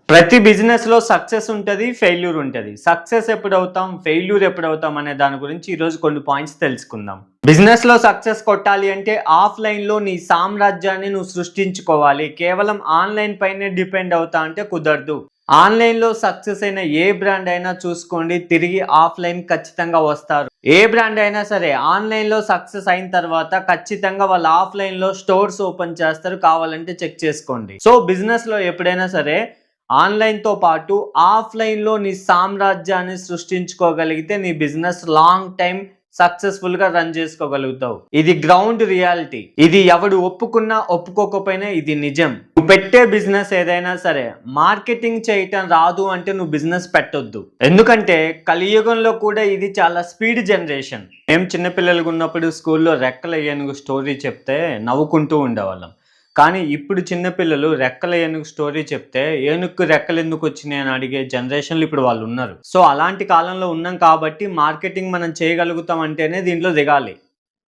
ప్రతి బిజినెస్‌లో సక్సెస్ ఉంటది. ఫెయిల్యూర్ ఉంటది. సక్సెస్ ఎప్పుడవుతాం? ఫెయిల్యూర్ ఎప్పుడవుతాం? అనే దాని గురించి ఈరోజు కొన్ని పాయింట్స్ తెలుసుకుందాం. బిజినెస్‌లో సక్సెస్ కొట్టాలి అంటే ఆఫ్‌లైన్‌లో నీ సామ్రాజ్యాన్ని నువ్వు సృష్టించుకోవాలి. కేవలం ఆన్‌లైన్ పైనే డిపెండ్ అవుతా అంటే కుదరదు. ఆన్‌లైన్‌లో సక్సెస్ అయిన ఏ బ్రాండ్ అయినా చూసుకోండి, తిరిగి ఆఫ్‌లైన్ ఖచ్చితంగా వస్తారు. ఏ బ్రాండ్ అయినా సరే ఆన్‌లైన్‌లో సక్సెస్ అయిన తర్వాత ఖచ్చితంగా వాళ్ళు ఆఫ్‌లైన్‌లో స్టోర్స్ ఓపెన్ చేస్తారు. కావాలంటే చెక్ చేసుకోండి. సో, బిజినెస్‌లో ఎప్పుడైనా సరే ఆన్‌లైన్‌తో పాటు ఆఫ్‌లైన్‌లో నీ సామ్రాజ్యాన్ని సృష్టించుకోగలిగితే నీ బిజినెస్ లాంగ్ టైమ్ సక్సెస్‌ఫుల్‌గా రన్ చేసుకోగలుగుతావు. ఇది గ్రౌండ్ రియాలిటీ. ఇది ఎవడు ఒప్పుకున్నా, ఒప్పుకోకపోయినా ఇది నిజం. నువ్వు పెట్టే బిజినెస్ ఏదైనా సరే మార్కెటింగ్ చేయటం రాదు అంటే నువ్వు బిజినెస్ పెట్టొద్దు. ఎందుకంటే కలియుగంలో కూడా ఇది చాలా స్పీడ్ జనరేషన్. మేము చిన్న పిల్లలుగా ఉన్నప్పుడు స్కూల్‌లో రెక్కల ఏనుగు స్టోరీ చెప్తే నవ్వుకుంటూ ఉండేవాళ్ళం. కానీ ఇప్పుడు చిన్న పిల్లలు రెక్కల ఏనుగు స్టోరీ చెప్తే ఏనుగుకి రెక్కలెందుకు వచ్చినాయి అని అడిగే జనరేషన్‌లో ఇప్పుడు వాళ్ళున్నారు. సో, అలాంటి కాలంలో ఉన్నాం కాబట్టి మార్కెటింగ్ మనం చేయగలుగుతాం అంటేనే దీంట్లో దిగాలి.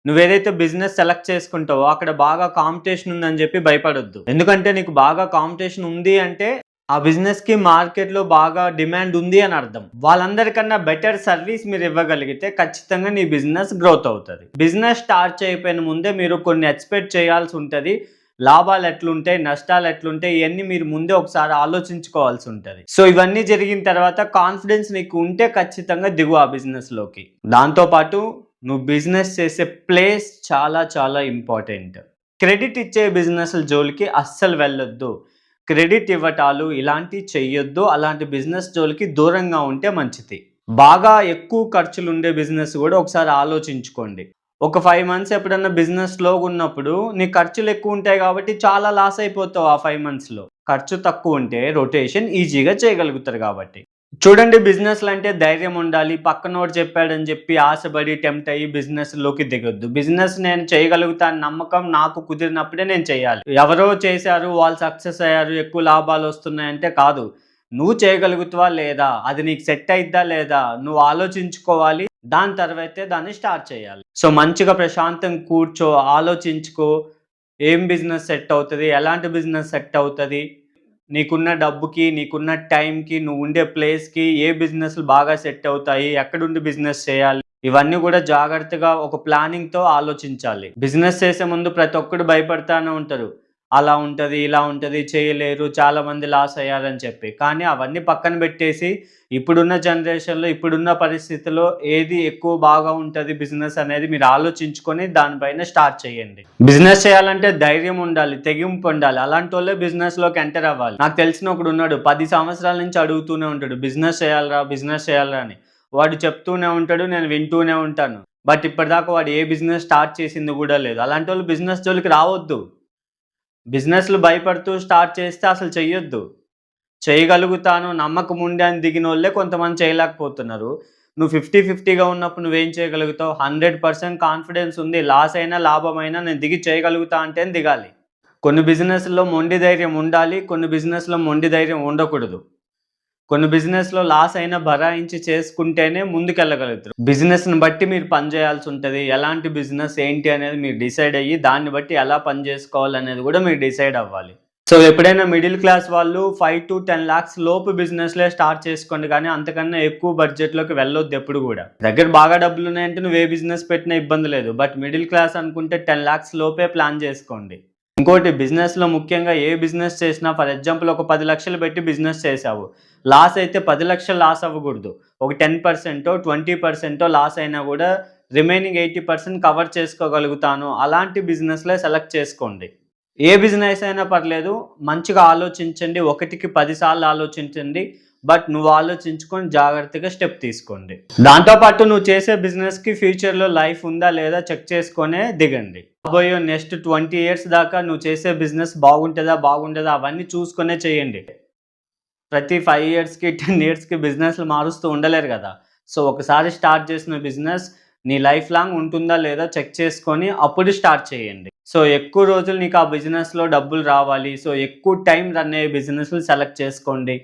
నువ్వేదైతే బిజినెస్ సెలెక్ట్ చేసుకుంటావో అక్కడ బాగా కాంపిటీషన్ ఉందని చెప్పి భయపడొద్దు. ఎందుకంటే నీకు బాగా కాంపిటీషన్ ఉంది అంటే ఆ బిజినెస్‌కి మార్కెట్‌లో బాగా డిమాండ్ ఉంది అని అర్థం. వాళ్ళందరికన్నా బెటర్ సర్వీస్ మీరు ఇవ్వగలిగితే ఖచ్చితంగా నీ బిజినెస్ గ్రోత్ అవుతది. బిజినెస్ స్టార్ట్ చేయకపోయిన ముందే మీరు కొన్ని ఎక్స్‌పెక్ట్ చేయాల్సి ఉంటది. లాభాలు ఎట్లుంటాయి, నష్టాలు ఎట్లుంటాయి ఇయన్నీ మీరు ముందే ఒకసారి ఆలోచించుకోవాల్సి ఉంటది. సో, ఇవన్నీ జరిగిన తర్వాత కాన్ఫిడెన్స్ నీకు ఉంటే ఖచ్చితంగా దిగు ఆ బిజినెస్‌లోకి. దాంతో పాటు నువ్వు బిజినెస్ చేసే ప్లేస్ చాలా చాలా ఇంపార్టెంట్. క్రెడిట్ ఇచ్చే బిజినెస్‌ల జోలికి అస్సలు వెళ్ళొద్దు. క్రెడిట్ ఇవ్వటాలు ఇలాంటివి చెయ్యొద్దు. అలాంటి బిజినెస్ జోలికి దూరంగా ఉంటే మంచిది. బాగా ఎక్కువ ఖర్చులుండే బిజినెస్ గూడా ఒకసారి ఆలోచించుకోండి. ఒక 5 మంత్స్ ఎప్పుడన్నా బిజినెస్ స్లోగున్నప్పుడు నీ ఖర్చులు ఎక్కువుంటాయి గాబట్టి చాలా లాస్ అయిపోతావు ఆ 5 మంత్స్‌లో. ఖర్చు తక్కువుంటే రొటేషన్ ఈజీగా చేయగలుగుతారు గాబట్టి. చూడండి బిజినెస్‌లంటే ధైర్యం ఉండాలి. పక్కనోడు చెప్పాడని జెప్పి ఆశపడి టెంప్ట్ అయ్యి బిజినెస్‌లోకి దిగొద్దు. బిజినెస్ నేను చేయగలుగుతా అని నమ్మకం నాకు కుదిరినప్పుడే నేను చేయాలి. ఎవరో చేశారు, వాళ్ళు సక్సెస్ అయ్యారు, ఎక్కువ లాభాలొస్తున్నాయంటే కాదు. నువ్వు చేయగలుగుతావా లేదా? అది నీకు సెట్ అయిద్దా లేదా? నువ్వు ఆలోచించుకోవాలి. దాని తర్వాతే దాన్ని స్టార్ట్ చేయాలి. సో, మంచిగా ప్రశాంతంగా కూర్చో, ఆలోచించుకో. ఏం బిజినెస్ సెట్ అవుతది? ఎలాంటి బిజినెస్ సెట్ అవుతది? నీకున్న డబ్బుకి, నీకున్న టైంకి, నువ్వుండే ప్లేస్‌కి ఏ బిజినెస్‌లు బాగా సెట్ అవుతాయి? ఎక్కడుండి బిజినెస్ చేయాలి? ఇవన్నీ గూడా జాగ్రత్తగా ఒక ప్లానింగ్‌తో ఆలోచించాలి. బిజినెస్ చేసే ముందు ప్రతి ఒక్కడు భయపడతానే ఉంటారు. అలా ఉంటది, ఇలా ఉంటది, చేయలేరు, చాలామంది లాస్ అయ్యారని చెప్పి. కానీ అవన్నీ పక్కన బెట్టేసి ఇప్పుడున్న జనరేషన్‌లో, ఇప్పుడున్న పరిస్థితిలో ఏది ఎక్కువ బాగా ఉంటది బిజినెస్ అనేది మీరు ఆలోచించుకొని దానిపైన స్టార్ట్ చేయండి. బిజినెస్ చేయాలంటే ధైర్యం ఉండాలి, తెగింపు ఉండాలి. అలాంటోళ్ళే బిజినెస్‌లోకి ఎంటర్ అవ్వాలి. నాకు తెలిసిన ఒకడున్నాడు 10 సంవత్సరాల నుంచి అడుగుతూనే ఉంటాడు. బిజినెస్ చేయాలిరా, బిజినెస్ చేయాలిరా అని. వాడు చెప్తూనే ఉంటాడు, నేను వింటూనే ఉంటాను. బట్ ఇప్పటిదాకా వాడు ఏ బిజినెస్ స్టార్ట్ చేసింది గూడా లేదు. అలాంటోళ్ళు బిజినెస్ జోలికి రావొద్దు. బిజినెస్‌లు భయపడుతూ స్టార్ట్ చేస్తే అసలు చెయ్యొద్దు. చేయగలుగుతాను, నమ్మకం ఉండి అని దిగినోళ్ళే కొంతమంది చేయలేకపోతున్నారు. నువ్వు 50-50గా ఉన్నప్పుడు నువ్వేం చేయగలుగుతావు? 100% కాన్ఫిడెన్స్ ఉంది. లాస్ అయినా, లాభమైనా నేను దిగి చేయగలుగుతా అంటేనే దిగాలి. కొన్ని బిజినెస్‌లో మొండి ధైర్యం ఉండాలి. కొన్ని బిజినెస్‌లో మొండి ధైర్యం ఉండకూడదు. కొన్ని బిజినెస్‌లో లాస్ అయినా బరాయించి చేసుకుంటేనే ముందుకెళ్ళగలుగుతారు. బిజినెస్‌ని బట్టి మీరు పని చేయాల్సుంటది. ఎలాంటి బిజినెస్ ఏంటి అనేది మీరు డిసైడ్ అయ్యి, దాన్ని బట్టి ఎలా పని చేసుకోవాలనేది గూడా మీరు డిసైడ్ అవ్వాలి. సో, ఎప్పుడైనా మిడిల్ క్లాస్ వాళ్ళు 5-10 లాక్స్ లోపు బిజినెస్‌లే స్టార్ట్ చేసుకోండి గానీ, అంతకన్నా ఎక్కువ బడ్జెట్‌లోకి వెళ్ళొద్దు ఎప్పుడు గూడా. దగ్గర బాగా డబ్బులున్నాయంటే నువ్వు ఏ బిజినెస్ పెట్టినా ఇబ్బంది లేదు. బట్ మిడిల్ క్లాస్ అనుకుంటే 10 లాక్స్ లోపే ప్లాన్ చేసుకోండి. ఇంకోటి బిజినెస్‌లో ముఖ్యంగా ఏ బిజినెస్ చేసినా ఫర్ ఎగ్జాంపుల్ ఒక 10,00,000 పెట్టి బిజినెస్ చేశావు. లాస్ అయితే 10,00,000 లాస్ అవ్వకూడదు. ఒక 10%, 20% లాస్ అయినా గూడా రిమైనింగ్ 80% కవర్ చేసుకోగలుగుతాను. అలాంటి బిజినెస్‌లే సెలెక్ట్ చేసుకోండి. ఏ బిజినెస్ అయినా పర్లేదు. మంచిగా ఆలోచించండి. ఒకటికి 10 సార్లు ఆలోచించండి. బట్ నువ్వు ఆలోచించుకొని జాగ్రత్తగా స్టెప్ తీసుకోండి. దాంతో పాటు నువ్వు చేసే బిజినెస్‌కి ఫ్యూచర్‌లో లైఫ్ ఉందా లేదా చెక్ చేసుకొనే దిగండి. రాబోయే నెక్స్ట్ 20 ఇయర్స్ దాకా నువ్వు చేసే బిజినెస్ బాగుంటదా? బాగుండదా? అవన్నీ చూసుకొనే చేయండి. ప్రతి 5 ఇయర్స్‌కి, 10 ఇయర్స్‌కి బిజినెస్‌లు మారుస్తూ ఉండలేరు గదా! సో, ఒకసారి స్టార్ట్ చేసిన బిజినెస్ నీ లైఫ్ లాంగ్ ఉంటుందా లేదా చెక్ చేసుకొని అప్పుడు స్టార్ట్ చేయండి. సో, ఎక్కువ రోజులు నీకు ఆ బిజినెస్‌లో డబ్బులు రావాలి. సో, ఎక్కువ టైం రన్ అయ్యే బిజినెస్‌లు సెలెక్ట్ చేసుకోండి.